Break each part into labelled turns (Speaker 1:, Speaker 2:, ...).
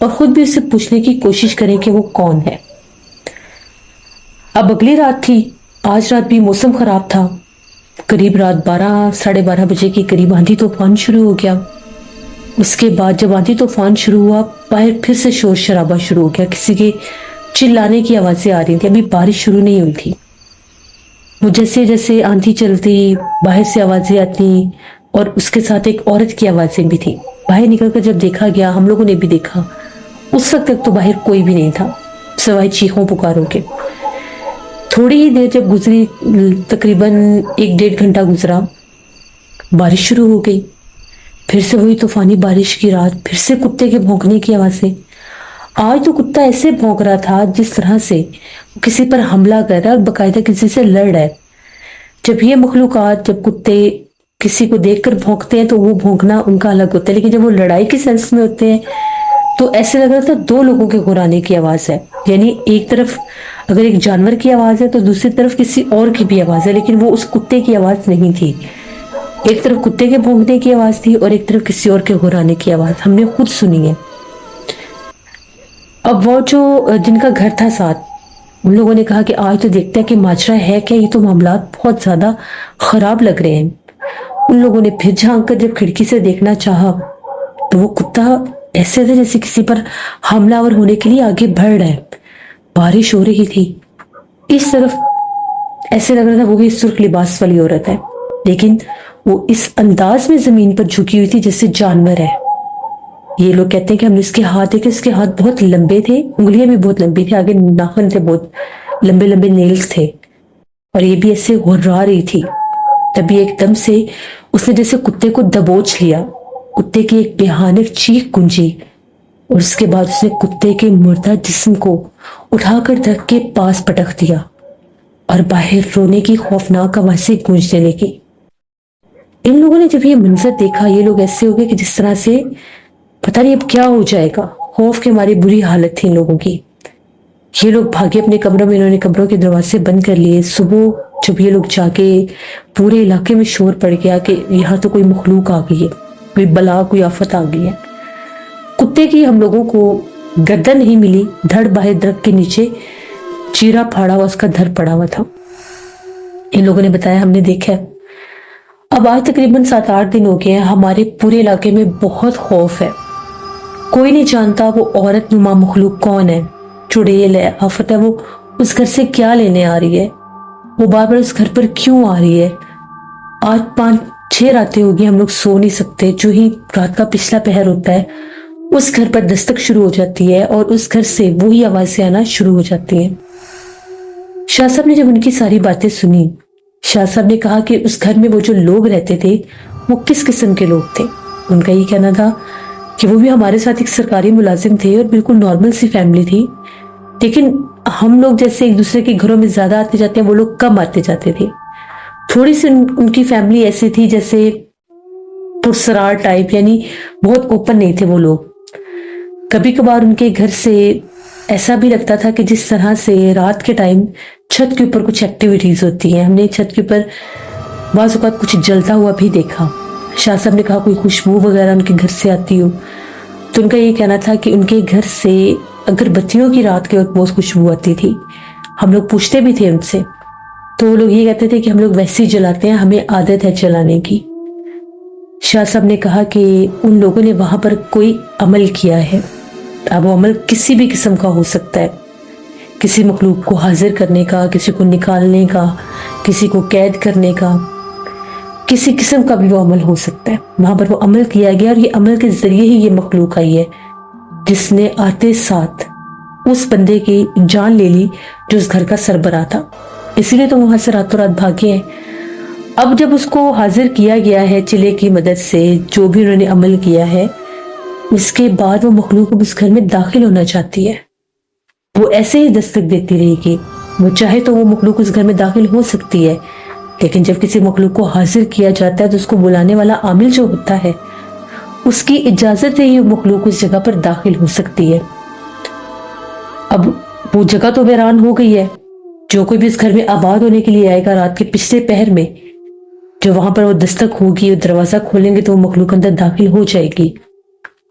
Speaker 1: اور خود بھی اسے پوچھنے کی کوشش کریں کہ وہ کون ہے۔ اب اگلی رات تھی، آج رات بھی موسم خراب تھا، قریب رات 12 ساڑھے 12 بجے کے قریب آندھی طوفان شروع ہو گیا۔ اس کے بعد جب آندھی طوفان شروع ہوا، باہر پھر سے شور شرابہ شروع ہو گیا، کسی کے چلانے کی آوازیں آ رہی تھی، ابھی بارش شروع نہیں ہوئی تھی۔ وہ جیسے جیسے آندھی چلتی باہر سے آوازیں آتی، اور اس کے ساتھ ایک عورت کی آوازیں بھی تھی۔ باہر نکل کر جب دیکھا گیا، ہم لوگوں نے بھی دیکھا، اس وقت تک تو باہر کوئی بھی نہیں تھا سوائے چیخوں پکاروں کے۔ تھوڑی ہی دیر جب گزری، تقریباً 1 ڈیڑھ گھنٹہ گزرا، بارش شروع ہو گئی، پھر سے وہی طوفانی بارش کی رات، پھر سے کتے کے بھونکنے کی آوازیں۔ آج تو کتا ایسے بھونک رہا تھا جس طرح سے کسی پر حملہ کر رہا ہے اور باقاعدہ کسی سے لڑ رہا ہے۔ جب یہ مخلوقات، جب کتے کسی کو دیکھ کر بھونکتے ہیں تو وہ بھونکنا ان کا الگ ہوتا ہے، لیکن جب وہ لڑائی کی سینس میں ہوتے ہیں تو ایسے لگ رہا تھا 2 لوگوں کے گھرانے کی آواز ہے، یعنی ایک طرف اگر ایک جانور کی آواز ہے تو دوسری طرف کسی اور کی بھی آواز ہے، لیکن وہ اس کتے کی آواز نہیں تھی۔ ایک طرف کتے کے بھونکنے کی آواز تھی اور ایک طرف کسی اور کے گھرانے کی آواز، ہم نے خود سنی ہے۔ اب وہ جو جن کا گھر تھا ساتھ، ان لوگوں نے کہا کہ آج تو دیکھتے ہیں کہ ماجرا ہے کیا، یہ تو معاملات بہت زیادہ خراب لگ رہے ہیں۔ ان لوگوں نے پھر جھانک کر جب کھڑکی سے دیکھنا چاہا تو وہ کتا ایسے تھا جیسے کسی پر حملہ آور ہونے کے لیے آگے بڑھ رہا ہے۔ بارش ہو رہی تھی، اس طرف ایسے لگ رہا تھا وہ بھی سرخ لباس والی عورت ہے، لیکن وہ اس انداز میں زمین پر جھکی ہوئی تھی جیسے جانور ہے۔ یہ لوگ کہتے ہیں کہ ہم نے اس کے ہاتھ دیکھے، اس کے ہاتھ بہت لمبے تھے، انگلیاں بھی بہت لمبی تھی، آگے ناخن تھے، بہت لمبے لمبے نیلز تھے، اور یہ بھی ایسے ہررا رہی تھی۔ تبھی ایک دم سے اس نے جیسے کتے کو دبوچ لیا، کتے کی ایک بھیانک چیخ گونجی، اور اس کے بعد اس نے کتے کے مردہ جسم کو اٹھا کر درخت کے پاس پٹک دیا، اور باہر رونے کی خوفناک آوازیں گونجنے لگی۔ ان لوگوں نے جب یہ منظر دیکھا، یہ لوگ ایسے ہو گئے کہ جس طرح سے پتہ نہیں اب کیا ہو جائے گا، خوف کے مارے بری حالت تھی ان لوگوں کی۔ یہ لوگ بھاگے اپنے کمروں میں، انہوں نے کمروں کے دروازے بند کر لیے۔ صبح جب یہ لوگ جاگے، پورے علاقے میں شور پڑ گیا کہ یہاں تو کوئی مخلوق آ گئی ہے، کوئی بلا، کوئی آفت آ گئی ہے۔ کتے کی ہم لوگوں کو گردن نہیں ملی، دھڑ باہر درخت کے نیچے چیرا پھاڑا ہوا اس کا دھڑ پڑا ہوا تھا۔ ان لوگوں نے بتایا ہم نے دیکھا ہے۔ اب آج تقریباً 7-8 دن ہو گئے ہیں، ہمارے پورے علاقے میں بہت خوف ہے، کوئی نہیں جانتا وہ عورت نما مخلوق کون ہے، چڑیل ہے، آفت ہے، وہ اس گھر سے کیا لینے آ رہی ہے، وہ بار بار اس گھر پر کیوں آ رہی ہے۔ آج 5-6 راتیں ہو گئی ہم لوگ سو نہیں سکتے، جو ہی رات کا پچھلا پہر ہوتا ہے اس گھر پر دستک شروع ہو جاتی ہے اور اس گھر سے وہی آوازیں آنا شروع ہو جاتی ہیں۔ شاہ صاحب نے جب ان کی ساری باتیں سنی، شاہ صاحب نے کہا کہ اس گھر میں وہ جو لوگ رہتے تھے وہ کس قسم کے لوگ تھے۔ ان کا یہ کہنا تھا کہ وہ بھی ہمارے ساتھ ایک سرکاری ملازم تھے اور بالکل نارمل سی فیملی تھی، لیکن ہم لوگ جیسے ایک دوسرے کے گھروں میں زیادہ آتے جاتے ہیں، وہ لوگ کم آتے جاتے تھے۔ تھوڑی سی ان کی فیملی ایسی تھی جیسے پرسرار ٹائپ، یعنی بہت اوپن نہیں تھے وہ لوگ۔ کبھی کبھار ان کے گھر سے ایسا بھی لگتا تھا کہ جس طرح سے رات کے ٹائم چھت کے اوپر کچھ ایکٹیویٹیز ہوتی ہیں، ہم نے چھت کے اوپر بعض اوقات کچھ جلتا ہوا بھی دیکھا۔ شاہ صاحب نے کہا کوئی خوشبو وغیرہ ان کے گھر سے آتی ہو، تو ان کا یہ کہنا تھا کہ ان کے گھر سے اگر بتیوں کی رات کے وقت بہت خوشبو آتی تھی۔ ہم لوگ پوچھتے بھی تھے ان سے، تو وہ لوگ یہ کہتے تھے کہ ہم لوگ ویسے ہی جلاتے ہیں، ہمیں عادت ہے جلانے کی۔ شاہ صاحب نے کہا کہ ان لوگوں نے وہاں پر کوئی عمل کیا ہے، اب وہ عمل کسی بھی قسم کا ہو سکتا ہے، کسی مخلوق کو حاضر کرنے کا، کسی کو نکالنے کا، کسی کو قید کرنے کا، کسی قسم کا بھی وہ عمل ہو سکتا ہے۔ وہاں پر وہ عمل کیا گیا اور یہ عمل کے ذریعے ہی یہ مخلوق آئی ہے جس نے آتے ساتھ اس بندے کی جان لے لی جو اس گھر کا سربراہ تھا، اسی لیے تو وہاں سے راتوں رات بھاگے ہیں۔ اب جب اس کو حاضر کیا گیا ہے چلے کی مدد سے، جو بھی انہوں نے عمل کیا ہے، اس کے بعد وہ مخلوق اب اس گھر میں داخل ہونا چاہتی ہے۔ وہ ایسے ہی دستک دیتی رہے گی، وہ چاہے تو وہ مخلوق اس گھر میں داخل ہو سکتی ہے، لیکن جب کسی مخلوق کو حاضر کیا جاتا ہے تو اس کو بلانے والا عامل جو ہوتا ہے، اس کی اجازت سے ہی وہ مخلوق اس جگہ پر داخل ہو سکتی ہے۔ اب وہ جگہ تو ویران ہو گئی ہے، جو کوئی بھی اس گھر میں آباد ہونے کے لیے آئے گا رات کے پچھلے پہر میں، جو وہاں پر وہ دستک ہوگی اور دروازہ کھولیں گے تو وہ مخلوق اندر داخل ہو جائے گی۔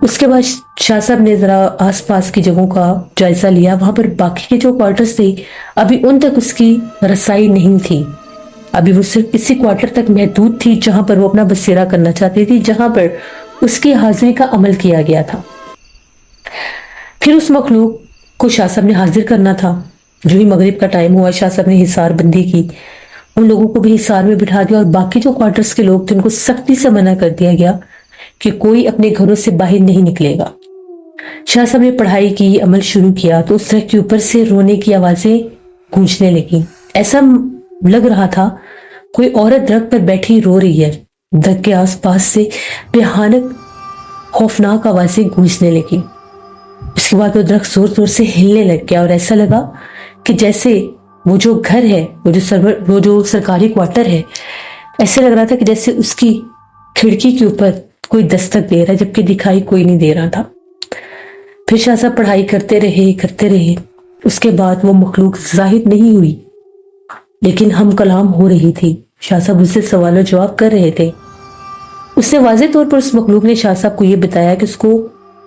Speaker 1: اس کے بعد شاہ صاحب نے ذرا آس پاس کی جگہوں کا جائزہ لیا. وہاں پر باقی کے جو کوارٹرز تھے ابھی ان تک اس کی رسائی نہیں تھی. ابھی وہ صرف اسی کوارٹر تک محدود تھی جہاں پر وہ اپنا بسیرا کرنا چاہتی تھی, جہاں پر اس کی حاضری کا عمل کیا گیا تھا. پھر اس مخلوق کو شاہ صاحب نے حاضر کرنا تھا. جو ہی مغرب کا ٹائم ہوا, شاہ صاحب نے حصار بندی کی, ان لوگوں کو بھی حصار میں بٹھا دیا, اور باقی جو کوارٹرز کے لوگ تھے ان کو سختی سے منع کر دیا گیا کہ کوئی اپنے گھروں سے باہر نہیں نکلے گا. شاہ صاحب نے پڑھائی کی, عمل شروع کیا تو اس درخت کے اوپر سے رونے کی آوازیں گونجنے لگی. ایسا لگ رہا تھا کوئی عورت درخت پر بیٹھی رو رہی ہے. درخت کے آس پاس سے بھیانک خوفناک آوازیں گونجنے لگی. اس کے بعد وہ درخت زور زور سے ہلنے لگ گیا, اور ایسا لگا کہ جیسے وہ جو گھر ہے, وہ جو سرکاری کوارٹر ہے, ایسے لگ رہا تھا کہ جیسے اس کی کھڑکی کے اوپر کوئی دستک دے رہا ہے, جبکہ دکھائی کوئی نہیں دے رہا تھا. پھر شاہ صاحب پڑھائی کرتے رہے. اس کے بعد وہ مخلوق ظاہر نہیں ہوئی, لیکن ہم کلام ہو رہی تھی. شاہ صاحب اس سے سوال و جواب کر رہے تھے. اس نے واضح طور پر اس مخلوق نے شاہ صاحب کو یہ بتایا کہ اس کو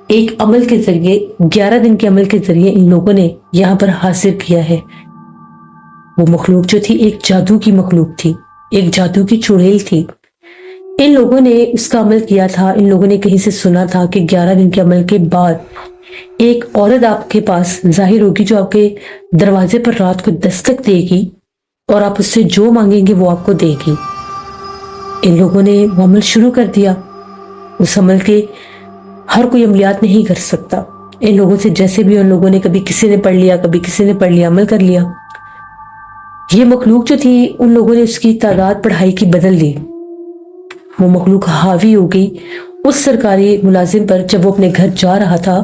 Speaker 1: ایک عمل کے ذریعے 11 دن کے عمل کے ذریعے ان لوگوں نے یہاں پر حاصل کیا ہے. وہ مخلوق جو تھی ایک جادو کی مخلوق تھی, ایک جادو کی چڑیل تھی. ان لوگوں نے اس کا عمل کیا تھا. ان لوگوں نے کہیں سے سنا تھا کہ 11 دن کے عمل کے بعد ایک عورت آپ کے پاس ظاہر ہوگی جو آپ کے دروازے پر رات کو دستک دے گی, اور آپ اس سے جو مانگیں گے وہ آپ کو دے گی. ان لوگوں نے وہ عمل شروع کر دیا. اس عمل کے ہر کوئی عملیات نہیں کر سکتا. ان لوگوں سے جیسے بھی ان لوگوں نے کبھی کسی نے پڑھ لیا, کبھی کسی نے پڑھ لیا, عمل کر لیا. یہ مخلوق جو تھی ان لوگوں نے اس کی تعداد پڑھائی کی بدل دی. وہ مخلوق حاوی ہو گئی اس سرکاری ملازم پر. جب وہ اپنے گھر جا رہا تھا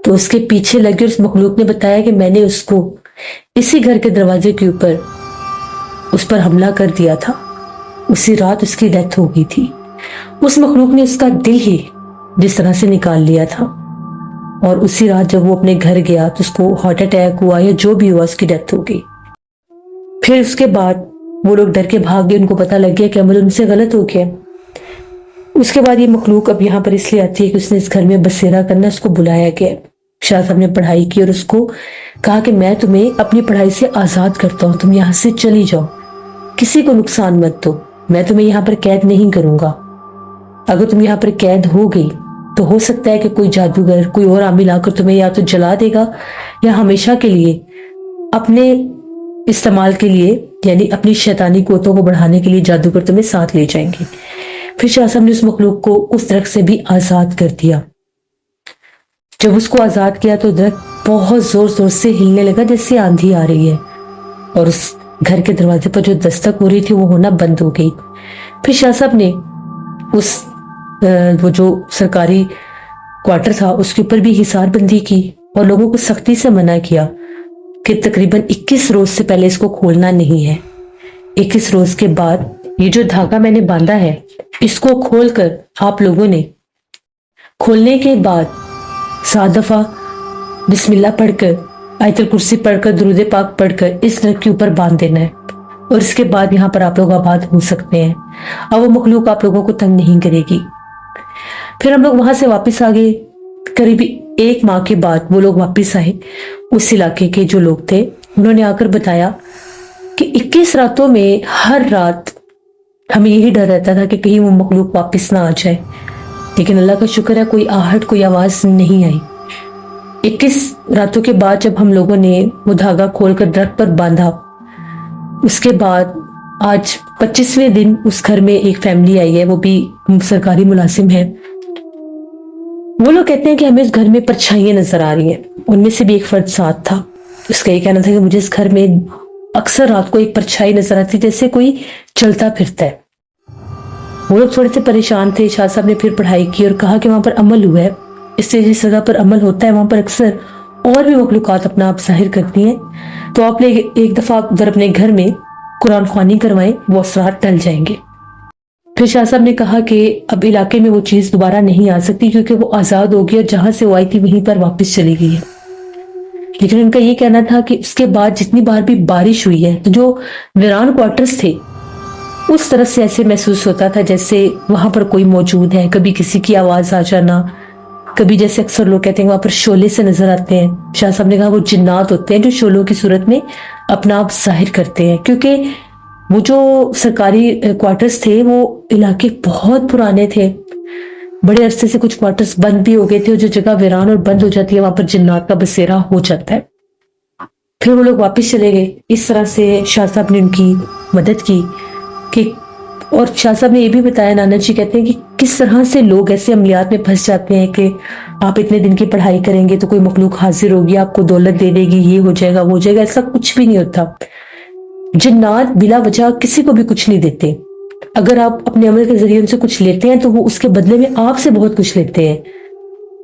Speaker 1: تو اس کے پیچھے لگے, اور اس مخلوق نے بتایا کہ میں نے اس کو اسی گھر کے دروازے کے اوپر اس پر حملہ کر دیا تھا. اسی رات اس کی ڈیتھ ہو گئی تھی. اس مخلوق نے اس کا دل ہی جس طرح سے نکال لیا تھا, اور اسی رات جب وہ اپنے گھر گیا تو اس کو ہارٹ اٹیک ہوا یا جو بھی ہوا, اس کی ڈیتھ ہو گئی. پھر اس کے بعد وہ لوگ ڈر کے بھاگ گئے. ان کو پتا لگ گیا کہ عمل ان سے غلط ہو گیا. اس کے بعد یہ مخلوق اب یہاں پر اس لیے آتی ہے کہ اس نے اس گھر میں بسیرا کرنا. اس کو بلایا گیا. شاہ صاحب نے پڑھائی کی اور اس کو کہا کہ میں تمہیں اپنی پڑھائی سے آزاد کرتا ہوں, تم یہاں سے چلی جاؤ, کسی کو نقصان مت دو, میں تمہیں یہاں پر قید نہیں کروں گا. اگر تم یہاں پر قید ہو گئی تو ہو سکتا ہے کہ کوئی جادوگر, کوئی اور عامل آ کر تمہیں یا تو جلا دے گا یا ہمیشہ کے لیے اپنے استعمال کے لیے, یعنی اپنی شیطانی قوتوں کو بڑھانے کے لیے جادوگر تمہیں ساتھ لے جائیں گے. پھر شاہ صاحب نے اس مخلوق کو اس درخت سے بھی آزاد کر دیا. جب اس کو آزاد کیا تو درخت بہت زور زور سے ہلنے لگا جیسے آندھی آ رہی ہے, اور اس گھر کے دروازے پر جو دستک ہو رہی تھی وہ ہونا بند ہو گئی. پھر شاہ صاحب نے اس وہ جو سرکاری کوارٹر تھا اس کے اوپر بھی حصار بندی کی, اور لوگوں کو سختی سے منع کیا کہ تقریباً 21 روز سے پہلے اس کو کھولنا نہیں ہے. 21 روز کے بعد یہ جو دھاگا میں نے باندھا ہے اس کو کھول کر آپ لوگوں نے کھولنے کے بعد 7 دفعہ بسم اللہ پڑھ کر, آیت الکرسی پڑھ کر, درود پاک پڑھ کر اس درخت کے اوپر باندھ دینا ہے, اور اس کے بعد یہاں پر آپ لوگ آباد ہو سکتے ہیں. اب وہ مخلوق آپ لوگوں کو تنگ نہیں کرے گی. پھر ہم لوگ وہاں سے واپس آ گئے. قریب 1 ماہ کے بعد وہ لوگ واپس آئے. اس علاقے کے جو لوگ تھے انہوں نے آ کر بتایا کہ 21 راتوں میں ہر رات ہمیں یہی ڈر رہتا تھا کہ کہیں وہ مخلوق واپس نہ آ جائے, لیکن اللہ کا شکر ہے کوئی آہٹ, کوئی آواز نہیں آئی. 21 راتوں کے بعد جب ہم لوگوں نے وہ دھاگا کھول کر درخت پر باندھا, اس کے بعد آج 25ویں دن اس گھر میں ایک فیملی آئی ہے, وہ بھی سرکاری ملازم ہے. وہ لوگ کہتے ہیں کہ ہمیں اس گھر میں پرچھائیاں نظر آ رہی ہیں. ان میں سے بھی ایک فرد ساتھ تھا. اس کا یہ کہنا تھا کہ مجھے اس گھر میں اکثر رات کو ایک پرچھائی نظر آتی جیسے کوئی چلتا پھرتا ہے. وہ لوگ تھوڑے سے پریشان تھے. شاہ صاحب نے پھر پڑھائی کی اور کہا کہ وہاں پر عمل ہوا ہے, اس سے جس جگہ پر عمل ہوتا ہے وہاں پر اکثر اور بھی مخلوقات اپنا آپ ظاہر کرتی ہیں, تو آپ نے ایک دفعہ ادھر اپنے گھر میں قرآن خوانی کروائیں, وہ اثرات ٹل جائیں گے. پھر شاہ صاحب نے کہا کہ اب علاقے میں وہ چیز دوبارہ نہیں آ سکتی کیونکہ وہ آزاد ہو گئی اور جہاں سے وہ آئی تھی وہیں پر واپس چلی گئی ہے. لیکن ان کا یہ کہنا تھا کہ اس کے بعد جتنی بار بھی بارش ہوئی ہے تو جو ویران کوارٹرز تھے اس طرف سے ایسے محسوس ہوتا تھا جیسے وہاں پر کوئی موجود ہے. کبھی کسی کی آواز آ جانا, کبھی جیسے اکثر لوگ کہتے ہیں وہاں پر شعلے سے نظر آتے ہیں، شاہ صاحب نے کہا وہ جنات ہوتے ہیں جو شعلوں کی صورت میں اپنا آپ ظاہر کرتے ہیں، کیونکہ وہ جو سرکاری کوارٹرز تھے وہ علاقے بہت پرانے تھے، بڑے عرصے سے کچھ کوارٹرز بند بھی ہو گئے تھے، اور جو جگہ ویران اور بند ہو جاتی ہے وہاں پر جنات کا بسیرا ہو جاتا ہے۔ پھر وہ لوگ واپس چلے گئے، اس طرح سے شاہ صاحب نے ان کی مدد کی کہ، اور شاہ صاحب نے یہ بھی بتایا، نانا جی کہتے ہیں کہ کس طرح سے لوگ ایسے عملیات میں پھنس جاتے ہیں کہ آپ اتنے دن کی پڑھائی کریں گے تو کوئی مخلوق حاضر ہوگی، آپ کو دولت دے دے گی، یہ ہو جائے گا وہ ہو جائے گا، ایسا کچھ بھی نہیں ہوتا۔ جنات بلا وجہ کسی کو بھی کچھ نہیں دیتے، اگر آپ اپنے عمل کے ذریعے ان سے کچھ لیتے ہیں تو وہ اس کے بدلے میں آپ سے بہت کچھ لیتے ہیں،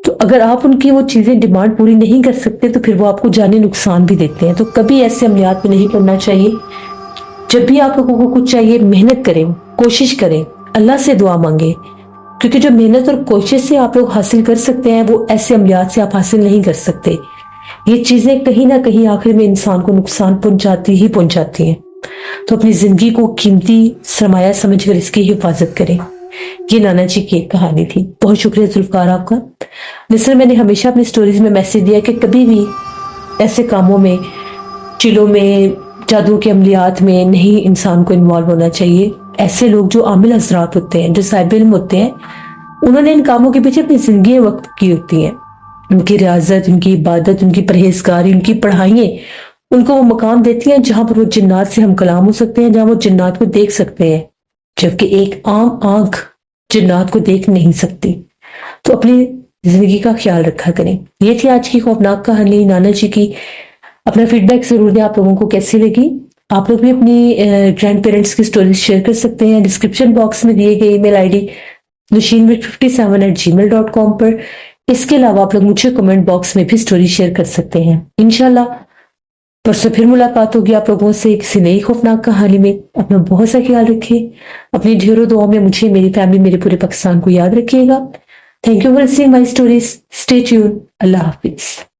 Speaker 1: تو اگر آپ ان کی وہ چیزیں ڈیمانڈ پوری نہیں کر سکتے تو پھر وہ آپ کو جانی نقصان بھی دیتے ہیں۔ تو کبھی ایسے عملیات میں نہیں پڑنا چاہیے۔ جب بھی آپ لوگوں کو کچھ چاہیے محنت کریں، کوشش کریں، اللہ سے دعا مانگیں، کیونکہ جو محنت اور کوشش سے آپ لوگ حاصل کر سکتے ہیں وہ ایسے عملیات سے آپ حاصل نہیں کر سکتے۔ یہ چیزیں کہیں نہ کہیں آخر میں انسان کو نقصان پہنچاتی ہیں، تو اپنی زندگی کو قیمتی سرمایہ سمجھ کر اس کی حفاظت کریں۔ یہ نانا جی کی ایک کہانی تھی۔ بہت شکریہ ذوالفقار آپ کا۔ نصر میں نے ہمیشہ اپنی سٹوریز میں میسج دیا کہ کبھی بھی ایسے کاموں میں، چلوں میں، جادو کے عملیات میں نہیں انسان کو انوالو ہونا چاہیے۔ ایسے لوگ جو عامل حضرات ہوتے ہیں، جو صاحب علم ہوتے ہیں، انہوں نے ان کاموں کے پیچھے اپنی زندگی وقت کی ہوتی ہیں، ان کی ریاضت، ان کی عبادت، ان کی پرہیزگاری، ان کی پڑھائیں ان کو وہ مقام دیتی ہیں جہاں پر وہ جنات سے ہم کلام ہو سکتے ہیں، جہاں وہ جنات کو دیکھ سکتے ہیں، جبکہ ایک عام آنکھ جنات کو دیکھ نہیں سکتی۔ تو اپنی زندگی کا خیال رکھا کریں۔ یہ تھی آج کی خوفناک کہانی نانا جی کی۔ اپنا فیڈ بیک ضرور دیں آپ لوگوں کو کیسی لگی۔ آپ لوگ بھی اپنی گرینڈ پیرنٹس کی سٹوریز شیئر کر سکتے ہیں ڈسکرپشن باکس میں دیے گئے ای میل آئی ڈی lushinwit57@gmail.com پر۔ اس کے علاوہ آپ لوگ مجھے کمنٹ باکس میں بھی سٹوری شیئر کر سکتے ہیں۔ انشاءاللہ پرسوں پھر ملاقات ہوگی آپ لوگوں سے کسی نئی خوفناک کہانی میں۔ اپنا بہت سا خیال رکھیے، اپنی ڈھیروں دعاؤں میں مجھے، میری فیملی، میرے پورے پاکستان کو یاد رکھیے گا۔ Thank you for seeing my stories. Stay tuned. اللہ حافظ۔